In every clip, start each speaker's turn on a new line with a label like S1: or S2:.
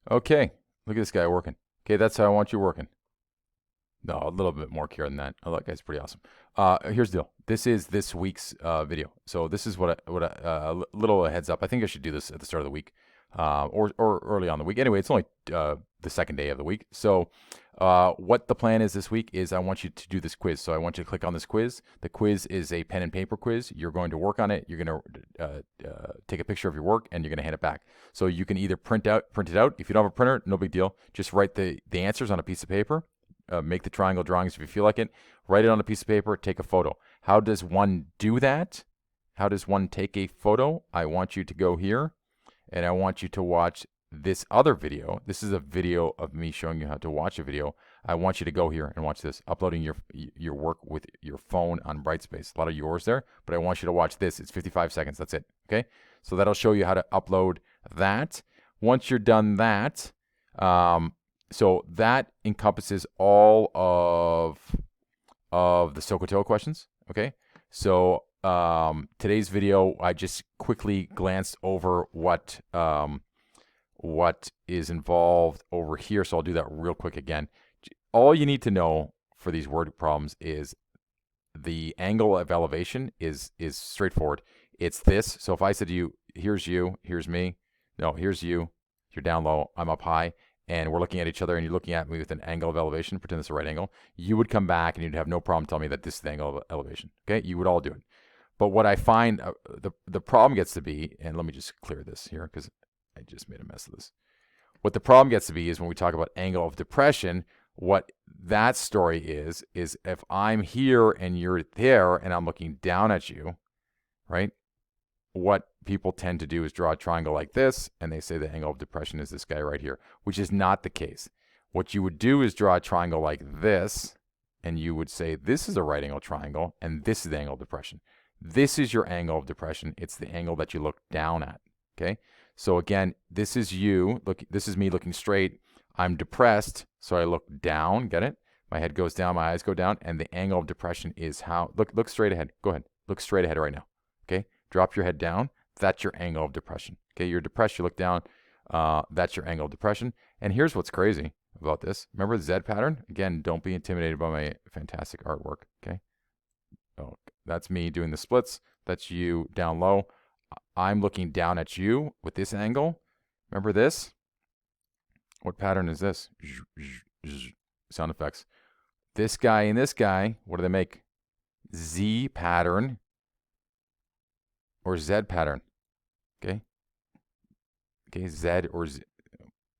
S1: Okay, look at this guy working. Okay, that's how I want you working. No, a little bit more care than that. Oh, that guy's pretty awesome. Here's the deal. This is this week's video. So this is little heads up. I think I should do this at the start of the week, or early on the week. Anyway, it's only the second day of the week. So what the plan is this week is I want you to do this quiz. So I want you to click on this quiz. The quiz is a pen and paper quiz. You're going to work on it. You're going to take a picture of your work and you're going to hand it back. So you can either print it out. If you don't have a printer, no big deal. Just write the answers on a piece of paper. Make the triangle drawings if you feel like it. Write it on a piece of paper. Take a photo. How does one do that? How does one take a photo? I want you to go here, and I want you to watch this other video. This is a video of me showing you how to watch a video. I want you to go here and watch this. Uploading your work with your phone on Brightspace. A lot of yours there, but I want you to watch this. It's 55 seconds. That's it. Okay? So that'll show you how to upload that. Once you're done that, so that encompasses all of the Sohcahtoa questions. Okay, so today's video, I just quickly glanced over what is involved over here. So I'll do that real quick again. All you need to know for these word problems is the angle of elevation is straightforward. It's this. So if I said to you, here's me. No, here's you. You're down low. I'm up high. And we're looking at each other, and you're looking at me with an angle of elevation, pretend this is a right angle, you would come back and you'd have no problem telling me that this is the angle of elevation. Okay? You would all do it. But what I find the problem gets to be, and let me just clear this here because I just made a mess of this. What the problem gets to be is when we talk about angle of depression, what that story is if I'm here and you're there and I'm looking down at you, right? What people tend to do is draw a triangle like this, and they say the angle of depression is this guy right here, which is not the case. What you would do is draw a triangle like this, and you would say this is a right angle triangle, and this is the angle of depression. This is your angle of depression. It's the angle that you look down at, okay? So again, this is you. Look, this is me looking straight. I'm depressed, so I look down, get it? My head goes down, my eyes go down, and the angle of depression is how, look straight ahead. Go ahead, look straight ahead right now, okay? Drop your head down. That's your angle of depression. Okay, you're depressed, you look down. That's your angle of depression. And here's what's crazy about this. Remember the Z pattern? Again, don't be intimidated by my fantastic artwork, okay? Oh, that's me doing the splits. That's you down low. I'm looking down at you with this angle. Remember this? What pattern is this? Sound effects. This guy and this guy, what do they make? Z pattern. Or Z pattern, okay? Okay, Z or Z.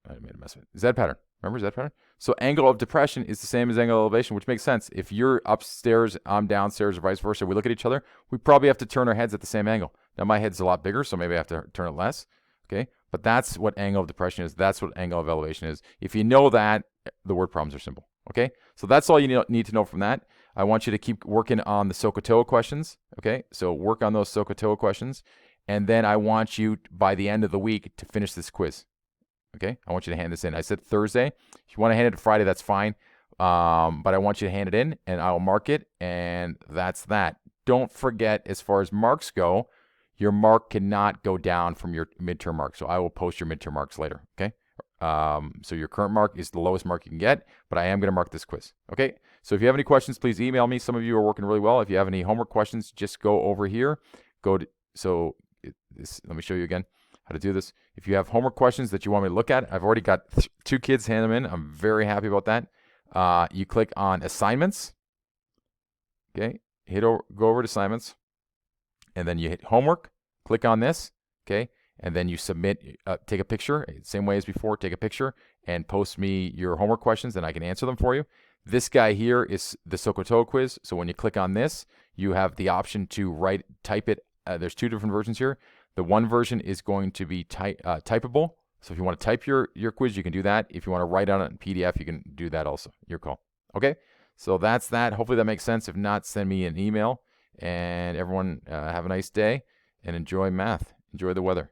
S1: I made a mess of it. Z pattern. Remember Z pattern? So angle of depression is the same as angle of elevation, which makes sense. If you're upstairs, I'm downstairs, or vice versa, we look at each other, we probably have to turn our heads at the same angle. Now, my head's a lot bigger, so maybe I have to turn it less, okay? But that's what angle of depression is. That's what angle of elevation is. If you know that, the word problems are simple, okay? So that's all you need to know from that. I want you to keep working on the Sohcahtoa questions, okay? So work on those Sohcahtoa questions. And then I want you, by the end of the week, to finish this quiz, okay? I want you to hand this in. I said Thursday. If you want to hand it Friday, that's fine. But I want you to hand it in, and I'll mark it, and that's that. Don't forget, as far as marks go, your mark cannot go down from your midterm mark. So I will post your midterm marks later, okay? So your current mark is the lowest mark you can get, but I am going to mark this quiz, okay? So if you have any questions, please email me. Some of you are working really well. If you have any homework questions, just go over here. Let me show you again how to do this. If you have homework questions that you want me to look at, I've already got 2 kids hand them in. I'm very happy about that. You click on assignments, okay? Go over to assignments, and then you hit homework. Click on this, okay? And then you submit, take a picture, same way as before, take a picture and post me your homework questions and I can answer them for you. This guy here is the Sohcahtoa Quiz. So when you click on this, you have the option to type it. There's 2 different versions here. The one version is going to be typable. So if you want to type your quiz, you can do that. If you want to write on it in PDF, you can do that also. Your call. Okay? So that's that. Hopefully that makes sense. If not, send me an email. And everyone have a nice day and enjoy math. Enjoy the weather.